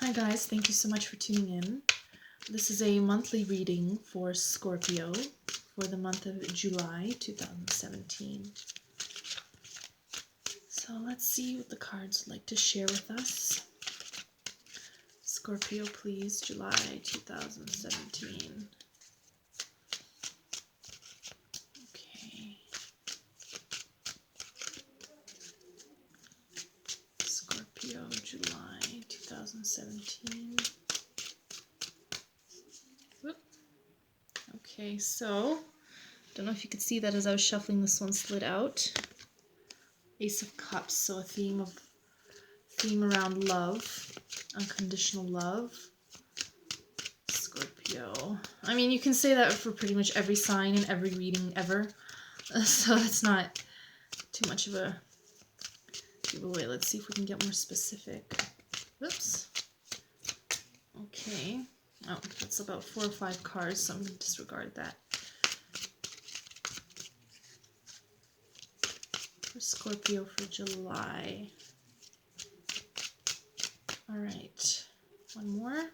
Hi guys, thank you so much for tuning in. This is a monthly reading for Scorpio for the month of July 2017. So let's see what the cards would like to share with us. Scorpio, please, July 2017. Okay. Scorpio, July 2017. Whoop. Okay, so don't know if you could see that as I was shuffling, this one slid out. Ace of Cups, so a theme around love, unconditional love. Scorpio. I mean, you can say that for pretty much every sign in every reading ever, so it's not too much of a giveaway. Let's see if we can get more specific. Whoops. Okay. Oh, that's about 4 or 5 cards, so I'm going to disregard that. For Scorpio for July. All right. One more.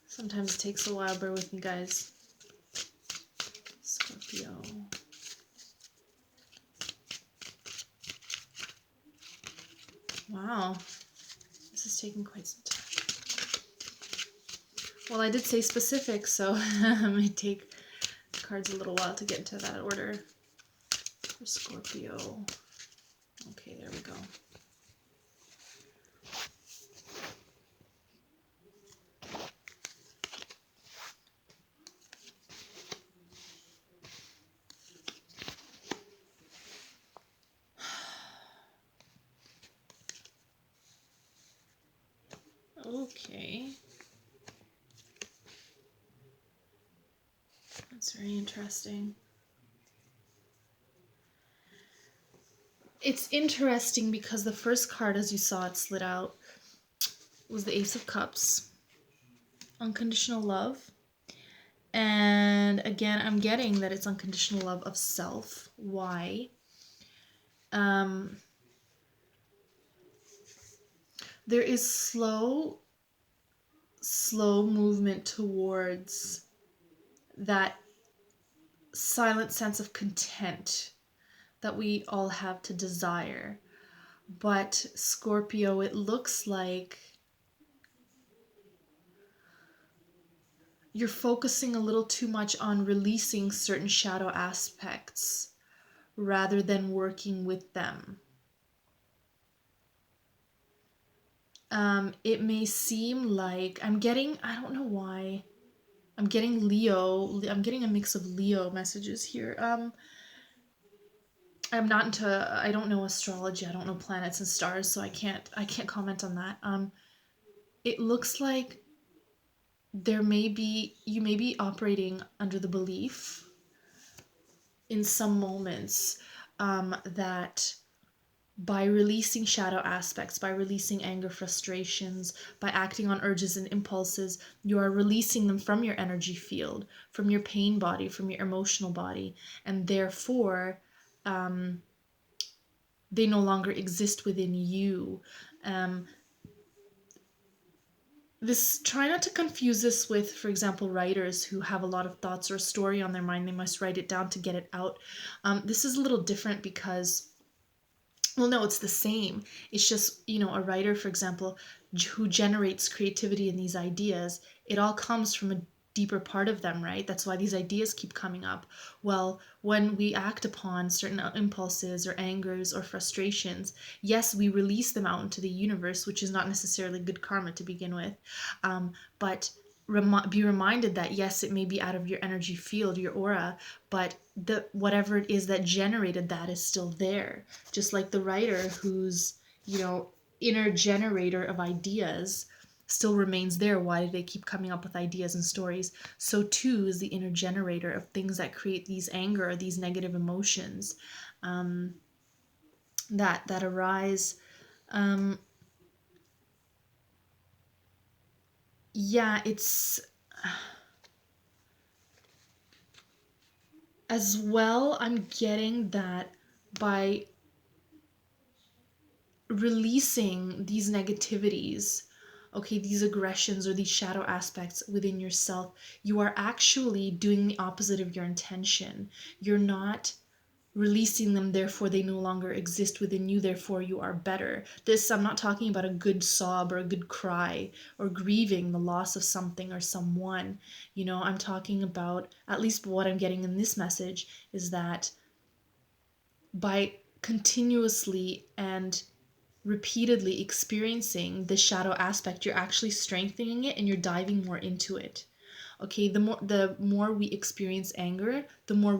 Sometimes it takes a while. Bear with me, guys. Scorpio. Wow. This is taking quite some time. Well, I did say specific, so it may take the cards a little while to get into that order. For Scorpio. Okay, there we go. Okay. That's very interesting. It's interesting because the first card, as you saw it slid out, was the Ace of Cups. Unconditional love. And again, I'm getting that it's unconditional love of self. Why? There is slow movement towards that silent sense of content that we all have to desire. But Scorpio, it looks like you're focusing a little too much on releasing certain shadow aspects rather than working with them. It may seem like I don't know why, I'm getting Leo. I'm getting a mix of Leo messages here. I don't know astrology, I don't know planets and stars, so I can't comment on that. It looks like you may be operating under the belief in some moments that by releasing shadow aspects, by releasing anger, frustrations, by acting on urges and impulses, you are releasing them from your energy field, from your pain body, from your emotional body, and therefore they no longer exist within you. Try not to confuse this with, for example, writers who have a lot of thoughts or a story on their mind. They must write it down to get it out. This is a little different because, well, no, it's the same. It's just, a writer, for example, who generates creativity in these ideas, it all comes from a deeper part of them, right? That's why these ideas keep coming up. Well, when we act upon certain impulses or angers or frustrations, yes, we release them out into the universe, which is not necessarily good karma to begin with, but be reminded that yes, it may be out of your energy field, your aura, but whatever it is that generated that is still there. Just like the writer whose inner generator of ideas still remains there. Why do they keep coming up with ideas and stories? So too is the inner generator of things that create these anger or these negative emotions that arise. It's as well, I'm getting that by releasing these negativities, okay, these aggressions or these shadow aspects within yourself, you are actually doing the opposite of your intention. You're not releasing them, therefore they no longer exist within you, therefore you are better. This, I'm not talking about a good sob or a good cry or grieving the loss of something or someone. You know, I'm talking about, at least what I'm getting in this message is that by continuously and repeatedly experiencing the shadow aspect, you're actually strengthening it and you're diving more into it. Okay, the more we experience anger, the more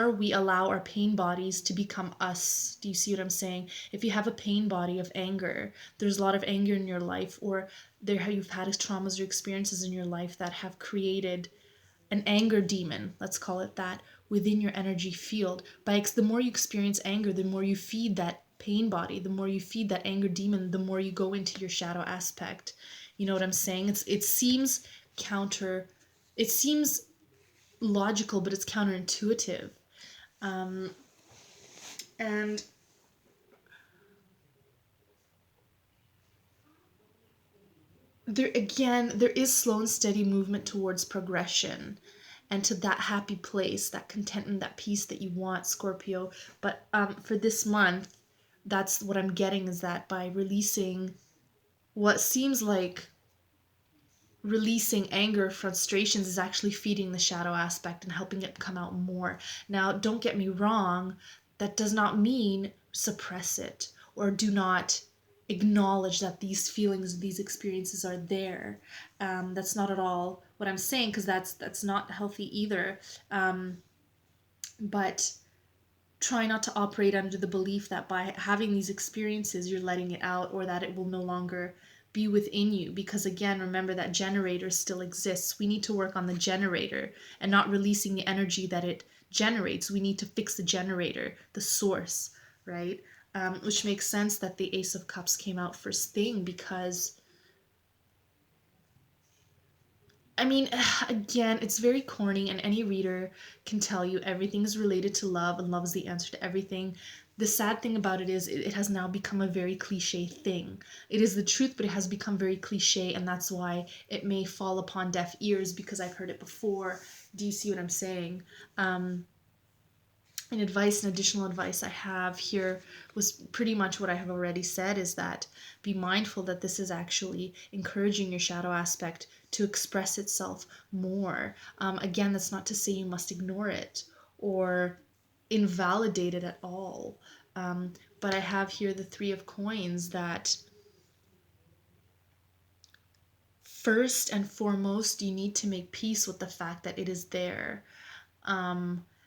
we allow our pain bodies to become us. Do you see what I'm saying? If you have a pain body of anger, there's a lot of anger in your life, or you've had traumas or experiences in your life that have created an anger demon, let's call it that, within your energy field. The more you experience anger, the more you feed that pain body, the more you feed that anger demon, the more you go into your shadow aspect. You know what I'm saying? It seems counter, it seems logical, but it's counterintuitive. And there is slow and steady movement towards progression and to that happy place, that contentment, that peace that you want, Scorpio. But for this month, that's what I'm getting, is that by releasing what seems like releasing anger, frustrations, is actually feeding the shadow aspect and helping it come out more. Now, don't get me wrong, that does not mean suppress it or do not acknowledge that these feelings, these experiences are there. That's not at all what I'm saying, because that's not healthy either. But try not to operate under the belief that by having these experiences you're letting it out, or that it will no longer be within you, because again, remember that generator still exists. We need to work on the generator and not releasing the energy that it generates. We need to fix the generator, the source, right? Which makes sense that the Ace of Cups came out first thing, because I mean, again, it's very corny, and any reader can tell you everything is related to love, and love is the answer to everything. The sad thing about it is it has now become a very cliche thing. It is the truth, but it has become very cliche, and that's why it may fall upon deaf ears, because I've heard it before. Do you see what I'm saying? And additional advice I have here was pretty much what I have already said, is that be mindful that this is actually encouraging your shadow aspect to express itself more. Again, that's not to say you must ignore it or invalidate it at all. But I have here the Three of Coins, that first and foremost, you need to make peace with the fact that it is there,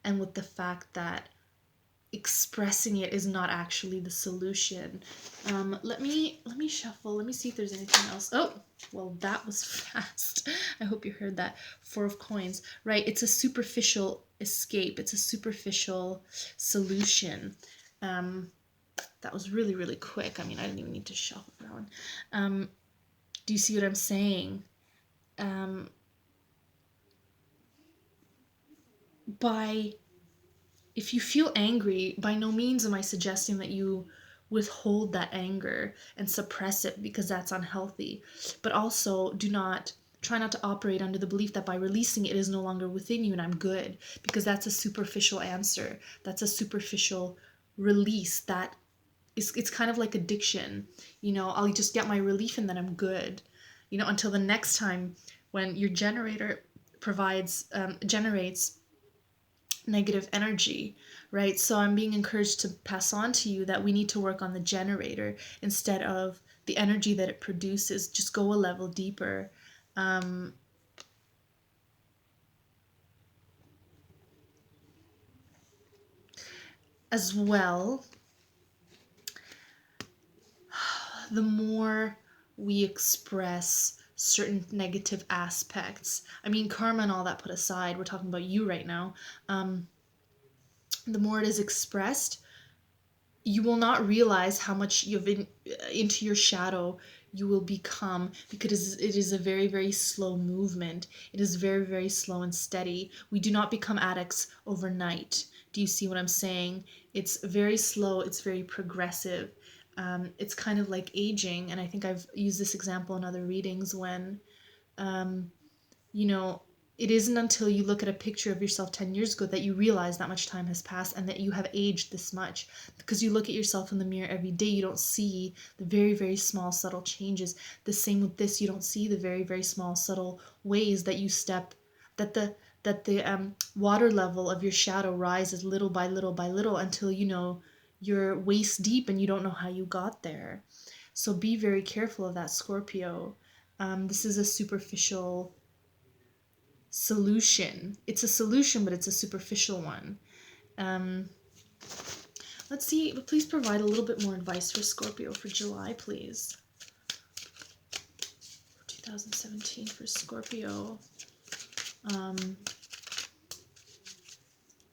and with the fact that expressing it is not actually the solution. Let me shuffle. Let me see if there's anything else. Oh, well, that was fast. I hope you heard that. Four of Coins. Right, it's a superficial escape. It's a superficial solution. That was really, really quick. I mean, I didn't even need to shuffle that one. Do you see what I'm saying? By If you feel angry, by no means am I suggesting that you withhold that anger and suppress it, because that's unhealthy. But also, try not to operate under the belief that by releasing it is no longer within you and I'm good, because that's a superficial answer. That's a superficial release. It's kind of like addiction. You know, I'll just get my relief and then I'm good. You know, until the next time when your generator generates negative energy, right? So I'm being encouraged to pass on to you that we need to work on the generator instead of the energy that it produces. Just go a level deeper. As well, the more we express certain negative aspects, I mean, karma and all that put aside, we're talking about you right now. The more it is expressed, you will not realize how much into your shadow you will become, because it is a very, very slow movement. It is very, very slow and steady. We do not become addicts overnight. Do you see what I'm saying? It's very slow, it's very progressive. It's kind of like aging, and I think I've used this example in other readings when, um, you know, it isn't until you look at a picture of yourself 10 years ago that you realize that much time has passed and that you have aged this much. Because you look at yourself in the mirror every day, you don't see the very, very small, subtle changes. The same with this, you don't see the very, very small, subtle ways that you step, that the water level of your shadow rises little by little by little until, you're waist deep and you don't know how you got there. So be very careful of that, Scorpio. This is a superficial solution. It's a solution, but it's a superficial one. Um, let's see. Please provide a little bit more advice for Scorpio for July, please. 2017 for Scorpio.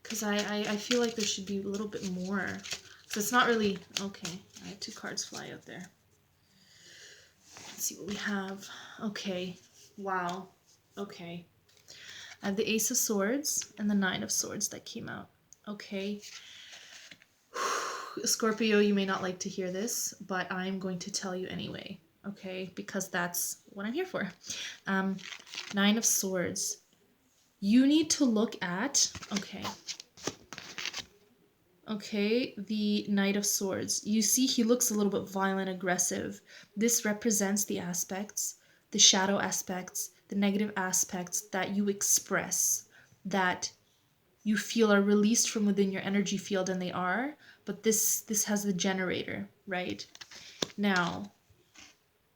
Because I feel like there should be a little bit more. So it's not really... Okay, I had 2 cards fly out there. Let's see what we have. Okay. Wow. Okay. I have the Ace of Swords and the Nine of Swords that came out. Okay. Scorpio, you may not like to hear this, but I'm going to tell you anyway. Okay? Because that's what I'm here for. Nine of Swords. You need to look at... Okay. Okay, the Knight of Swords. You see he looks a little bit violent, aggressive. This represents the aspects, the shadow aspects, the negative aspects that you express, that you feel are released from within your energy field, and they are, but this has the generator, right? Now,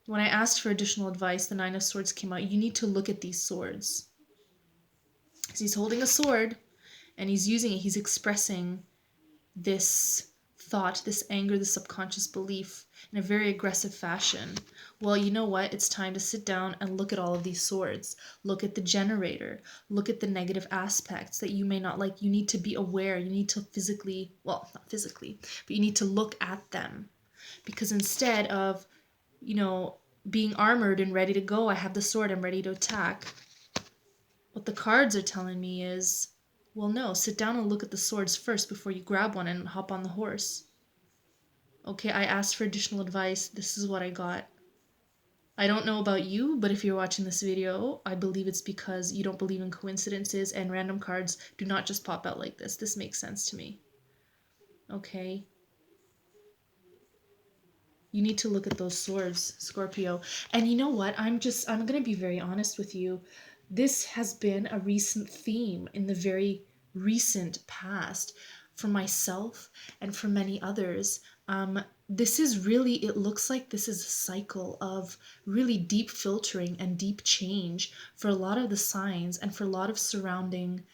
when I asked for additional advice, the Nine of Swords came out. You need to look at these swords. Because he's holding a sword, and he's using it, he's expressing this thought, this anger, this subconscious belief in a very aggressive fashion. Well, you know what? It's time to sit down and look at all of these swords. Look at the generator. Look at the negative aspects that you may not like. You need to be aware. You need to physically, well, not physically, but you need to look at them. Because instead of, being armored and ready to go, I have the sword, I'm ready to attack. What the cards are telling me is, well, no, sit down and look at the swords first before you grab one and hop on the horse. Okay, I asked for additional advice. This is what I got. I don't know about you, but if you're watching this video, I believe it's because you don't believe in coincidences and random cards do not just pop out like this. This makes sense to me. Okay. You need to look at those swords, Scorpio. And you know what? I'm going to be very honest with you. This has been a recent theme in the very recent past for myself and for many others. This is really, it looks like this is a cycle of really deep filtering and deep change for a lot of the signs and for a lot of surrounding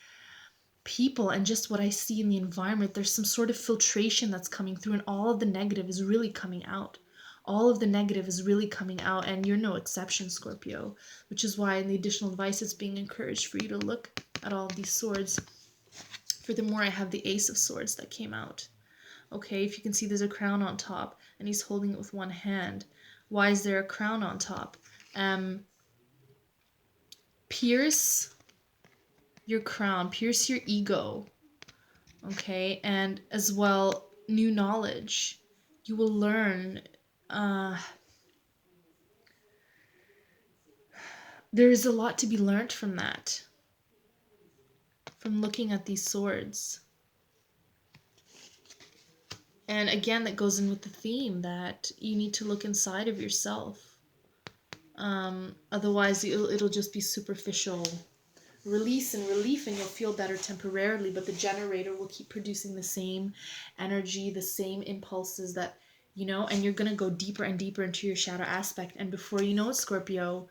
people, and just what I see in the environment. There's some sort of filtration that's coming through, and all of the negative is really coming out. All of the negative is really coming out, and you're no exception, Scorpio, which is why in the additional advice it's being encouraged for you to look at all of these swords. Furthermore, I have the Ace of Swords that came out. Okay, if you can see, there's a crown on top, and he's holding it with one hand. Why is there a crown on top? Pierce your crown, pierce your ego, okay, and as well, new knowledge. You will learn. There is a lot to be learned from that, from looking at these swords. And again, that goes in with the theme that you need to look inside of yourself. Otherwise, it'll just be superficial release and relief, and you'll feel better temporarily, but the generator will keep producing the same energy, the same impulses that, and you're going to go deeper and deeper into your shadow aspect. And before you know it, Scorpio,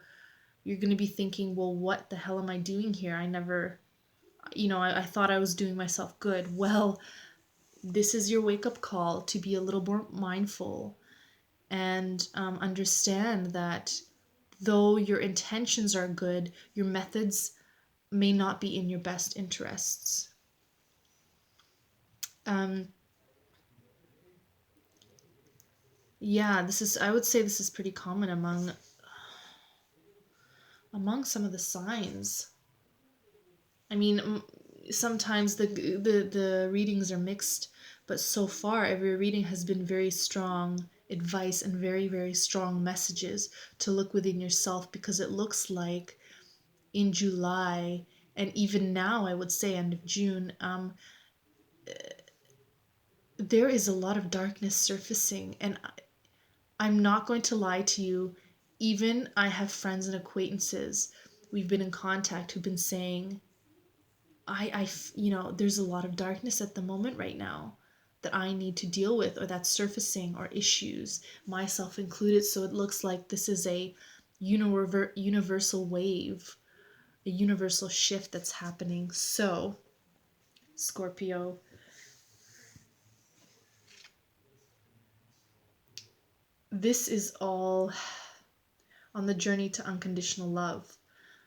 you're going to be thinking, well, what the hell am I doing here? I never, I thought I was doing myself good. Well, this is your wake-up call to be a little more mindful and understand that though your intentions are good, your methods may not be in your best interests. Yeah, I would say this is pretty common among some of the signs. I mean, sometimes the readings are mixed, but so far every reading has been very strong advice and very, very strong messages to look within yourself, because it looks like in July, and even now, I would say end of June, there is a lot of darkness surfacing. And I'm not going to lie to you. Even I have friends and acquaintances, we've been in contact, who've been saying, there's a lot of darkness at the moment right now that I need to deal with, or that's surfacing, or issues, myself included. So it looks like this is a universal wave, a universal shift that's happening. So, Scorpio, this is all on the journey to unconditional love.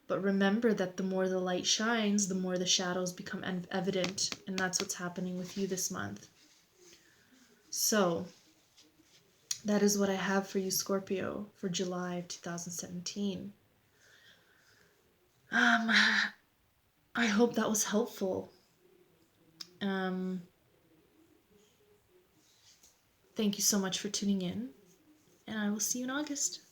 But remember that the more the light shines, the more the shadows become evident. And that's what's happening with you this month. So, that is what I have for you, Scorpio, for July of 2017. I hope that was helpful. Thank you so much for tuning in, and I will see you in August.